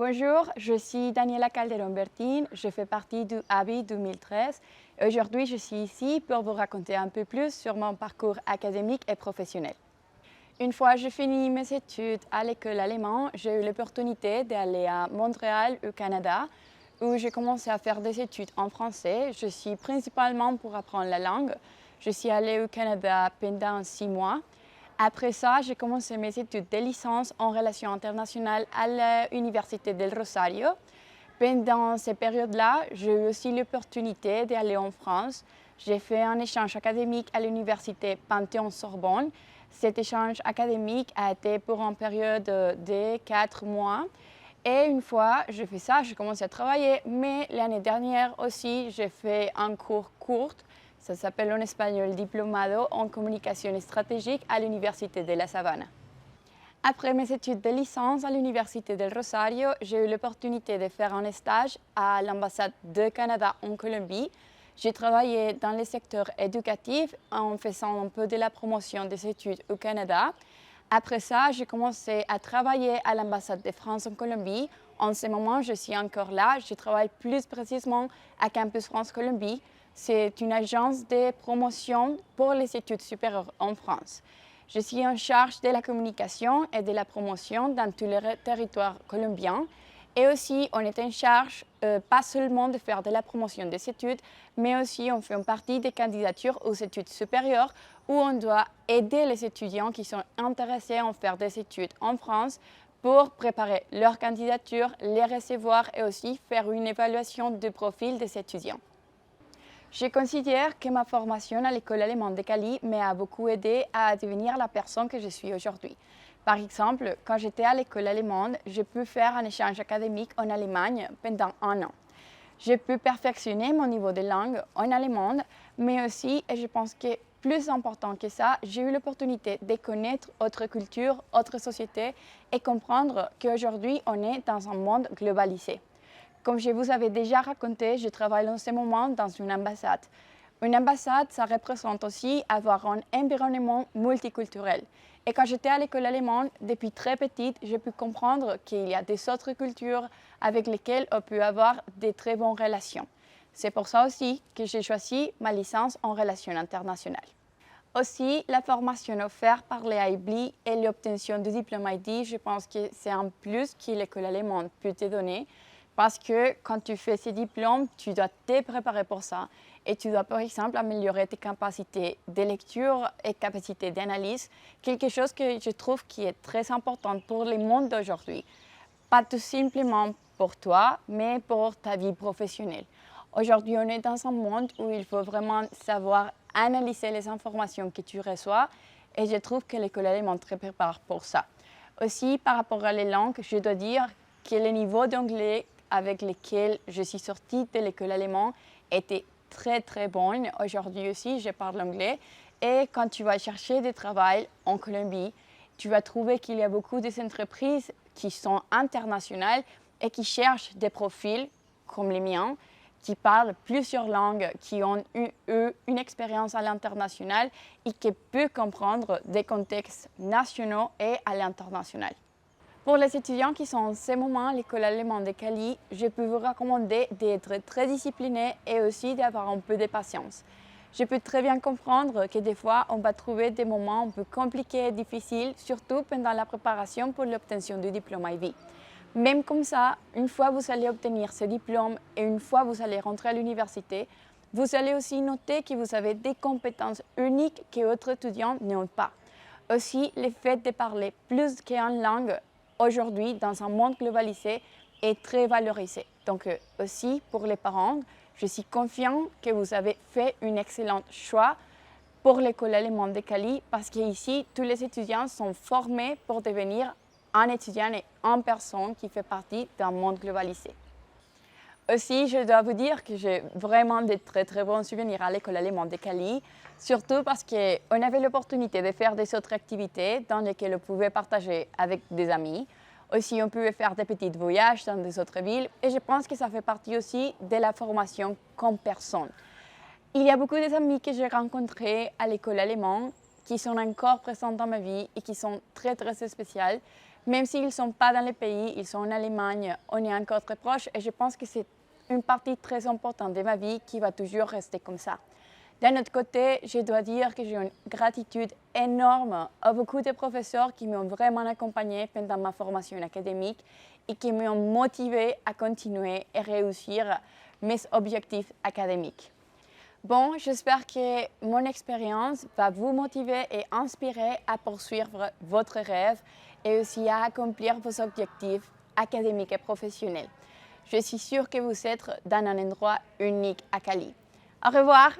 Bonjour, je suis Daniela Calderon-Bertin, je fais partie du ABI 2013 et aujourd'hui je suis ici pour vous raconter un peu plus sur mon parcours académique et professionnel. Une fois que j'ai fini mes études à l'école allemande, j'ai eu l'opportunité d'aller à Montréal au Canada où j'ai commencé à faire des études en français. Je suis principalement pour apprendre la langue. Je suis allée au Canada pendant 6 mois. Après ça, j'ai commencé mes études de licence en relations internationales à l'Université del Rosario. Pendant ces périodes-là, j'ai eu aussi l'opportunité d'aller en France. J'ai fait un échange académique à l'Université Panthéon-Sorbonne. Cet échange académique a été pour une période de 4 mois. Et une fois j'ai fait ça, j'ai commencé à travailler. Mais l'année dernière aussi, j'ai fait un cours court. Ça s'appelle en espagnol Diplomado en communication stratégique à l'Université de la Savane. Après mes études de licence à l'Université del Rosario, j'ai eu l'opportunité de faire un stage à l'ambassade du Canada en Colombie. J'ai travaillé dans le secteur éducatif en faisant un peu de la promotion des études au Canada. Après ça, j'ai commencé à travailler à l'ambassade de France en Colombie. En ce moment, je suis encore là. Je travaille plus précisément à Campus France Colombie. C'est une agence de promotion pour les études supérieures en France. Je suis en charge de la communication et de la promotion dans tout le territoire colombien. Et aussi, on est en charge pas seulement de faire de la promotion des études, mais aussi on fait partie des candidatures aux études supérieures où on doit aider les étudiants qui sont intéressés à faire des études en France pour préparer leur candidature, les recevoir et aussi faire une évaluation du profil des étudiants. Je considère que ma formation à l'école allemande de Cali m'a beaucoup aidé à devenir la personne que je suis aujourd'hui. Par exemple, quand j'étais à l'école allemande, j'ai pu faire un échange académique en Allemagne pendant 1 an. J'ai pu perfectionner mon niveau de langue en allemande, mais aussi, et je pense que plus important que ça, j'ai eu l'opportunité de connaître autres cultures, autres sociétés et comprendre qu'aujourd'hui, on est dans un monde globalisé. Comme je vous avais déjà raconté, je travaille en ce moment dans une ambassade. Une ambassade, ça représente aussi avoir un environnement multiculturel. Et quand j'étais à l'école allemande, depuis très petite, j'ai pu comprendre qu'il y a des autres cultures avec lesquelles on peut avoir de très bonnes relations. C'est pour ça aussi que j'ai choisi ma licence en relations internationales. Aussi, la formation offerte par les IBLI et l'obtention du diplôme ID, je pense que c'est un plus que l'école allemande peut te donner. Parce que quand tu fais ces diplômes, tu dois te préparer pour ça. Et tu dois, par exemple, améliorer tes capacités de lecture et capacités d'analyse. Quelque chose que je trouve qui est très important pour le monde d'aujourd'hui. Pas tout simplement pour toi, mais pour ta vie professionnelle. Aujourd'hui, on est dans un monde où il faut vraiment savoir analyser les informations que tu reçois. Et je trouve que l'école allemande te prépare pour ça. Aussi, par rapport à les langues, je dois dire que le niveau d'anglais avec lequel je suis sortie de l'école allemande était très bon. Aujourd'hui aussi, je parle anglais. Et quand tu vas chercher du travail en Colombie, tu vas trouver qu'il y a beaucoup d'entreprises qui sont internationales et qui cherchent des profils comme les miens, qui parlent plusieurs langues, qui ont eu une expérience à l'international et qui peuvent comprendre des contextes nationaux et à l'international. Pour les étudiants qui sont en ce moment à l'école allemande de Cali, je peux vous recommander d'être très disciplinés et aussi d'avoir un peu de patience. Je peux très bien comprendre que des fois, on va trouver des moments un peu compliqués et difficiles, surtout pendant la préparation pour l'obtention du diplôme IB. Même comme ça, une fois que vous allez obtenir ce diplôme et une fois que vous allez rentrer à l'université, vous allez aussi noter que vous avez des compétences uniques que d'autres étudiants n'ont pas. Aussi, le fait de parler plus qu'une langue aujourd'hui, dans un monde globalisé, est très valorisé. Donc aussi, pour les parents, je suis confiant que vous avez fait un excellent choix pour l'école allemande de Cali parce qu'ici, tous les étudiants sont formés pour devenir un étudiant et une personne qui fait partie d'un monde globalisé. Aussi, je dois vous dire que j'ai vraiment de très bons souvenirs à l'école allemande de Cali, surtout parce qu'on avait l'opportunité de faire des autres activités dans lesquelles on pouvait partager avec des amis. Aussi, on pouvait faire des petits voyages dans des autres villes et je pense que ça fait partie aussi de la formation comme personne. Il y a beaucoup d'amis que j'ai rencontrés à l'école allemande qui sont encore présents dans ma vie et qui sont très spéciales Même s'ils ne sont pas dans le pays, ils sont en Allemagne, on est encore très proches et je pense que c'est une partie très importante de ma vie qui va toujours rester comme ça. D'un autre côté, je dois dire que j'ai une gratitude énorme à beaucoup de professeurs qui m'ont vraiment accompagnée pendant ma formation académique et qui m'ont motivée à continuer et réussir mes objectifs académiques. Bon, j'espère que mon expérience va vous motiver et inspirer à poursuivre votre rêve et aussi à accomplir vos objectifs académiques et professionnels. Je suis sûre que vous êtes dans un endroit unique à Cali. Au revoir!